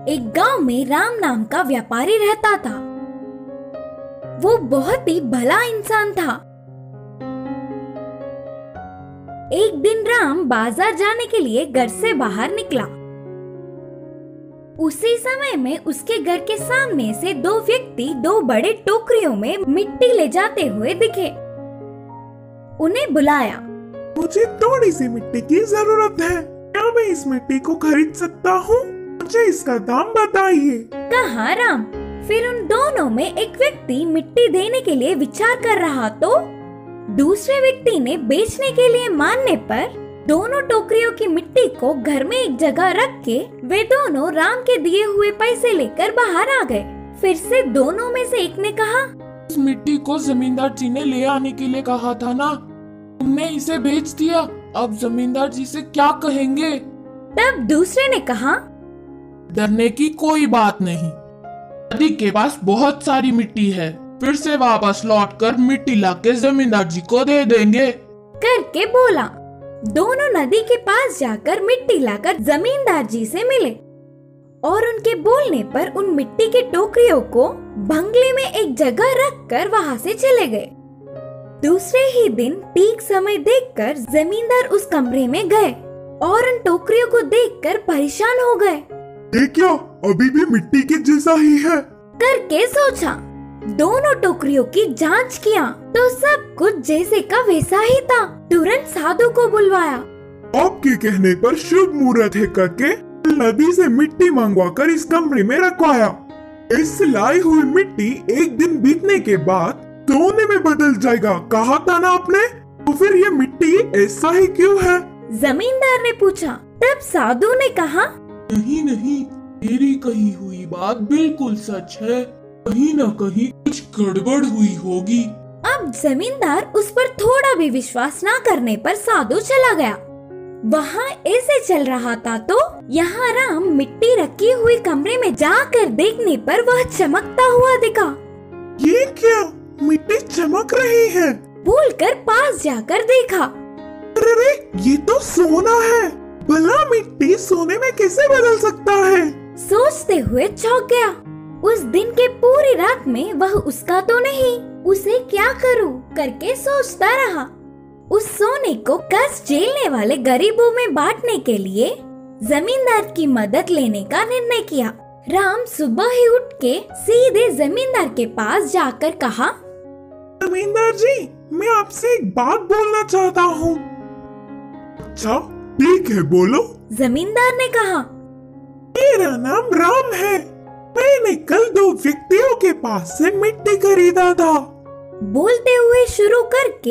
एक गांव में राम नाम का व्यापारी रहता था। वो बहुत ही भला इंसान था। एक दिन राम बाजार जाने के लिए घर से बाहर निकला। उसी समय में उसके घर के सामने से दो व्यक्ति दो बड़े टोकरियों में मिट्टी ले जाते हुए दिखे। उन्हें बुलाया। मुझे थोड़ी सी मिट्टी की जरूरत है, क्या मैं इस मिट्टी को खरीद सकता हूँ? मुझे इसका दाम बताइए, कहा राम। फिर उन दोनों में एक व्यक्ति मिट्टी देने के लिए विचार कर रहा तो दूसरे व्यक्ति ने बेचने के लिए मानने पर दोनों टोकरियों की मिट्टी को घर में एक जगह रख के वे दोनों राम के दिए हुए पैसे लेकर बाहर आ गए। फिर से दोनों में से एक ने कहा, इस मिट्टी को जमींदार जी ने ले आने के लिए कहा था ना, तुमने इसे बेच दिया, अब जमींदार जी से क्या कहेंगे? तब दूसरे ने कहा, डरने की कोई बात नहीं, नदी के पास बहुत सारी मिट्टी है, फिर से वापस लौटकर मिट्टी लाके जमींदार जी को दे देंगे करके बोला। दोनों नदी के पास जाकर मिट्टी लाकर जमींदार जी से मिले और उनके बोलने पर उन मिट्टी की टोकरियों को बंगले में एक जगह रखकर वहां से चले गए। दूसरे ही दिन ठीक समय देखकर जमींदार उस कमरे में गए और उन टोकरियों को देखकर परेशान हो गए। ये क्या अभी भी मिट्टी के जैसा ही है करके सोचा। दोनों टोकरियों की जांच किया तो सब कुछ जैसे का वैसा ही था। तुरंत साधु को बुलवाया। आपके कहने पर शुभ मुहूर्त है करके नदी से मिट्टी मंगवा कर इस कमरे में रखवाया। इस लाई हुई मिट्टी एक दिन बीतने के बाद सोने में बदल जाएगा, कहा था ना आपने, तो फिर ये मिट्टी ऐसा ही क्यों है? जमींदार ने पूछा। तब साधु ने कहा, नहीं नहीं, तेरी कही हुई बात बिल्कुल सच है, कहीं न कहीं कुछ गड़बड़ हुई होगी। अब जमींदार उस पर थोड़ा भी विश्वास न करने पर साधु चला गया। वहाँ ऐसे चल रहा था तो यहाँ राम मिट्टी रखी हुई कमरे में जाकर देखने पर वह चमकता हुआ दिखा। ये क्या, मिट्टी चमक रही है? बोलकर पास जाकर देखा। अरे ये तो सोना है, भला मिट्टी सोने में कैसे बदल सकता है? सोचते हुए चौंक गया। उस दिन के पूरी रात में वह उसका तो नहीं, उसे क्या करूं करके सोचता रहा। उस सोने को कर्ज झेलने वाले गरीबों में बांटने के लिए जमींदार की मदद लेने का निर्णय किया। राम सुबह ही उठ के सीधे जमींदार के पास जाकर कहा, जमींदार जी, मैं आपसे एक बात बोलना चाहता हूँ। अच्छा ठीक है, बोलो। जमींदार ने कहा, मेरा नाम राम है, मैंने कल दो व्यक्तियों के पास से मिट्टी खरीदा था। बोलते हुए शुरू करके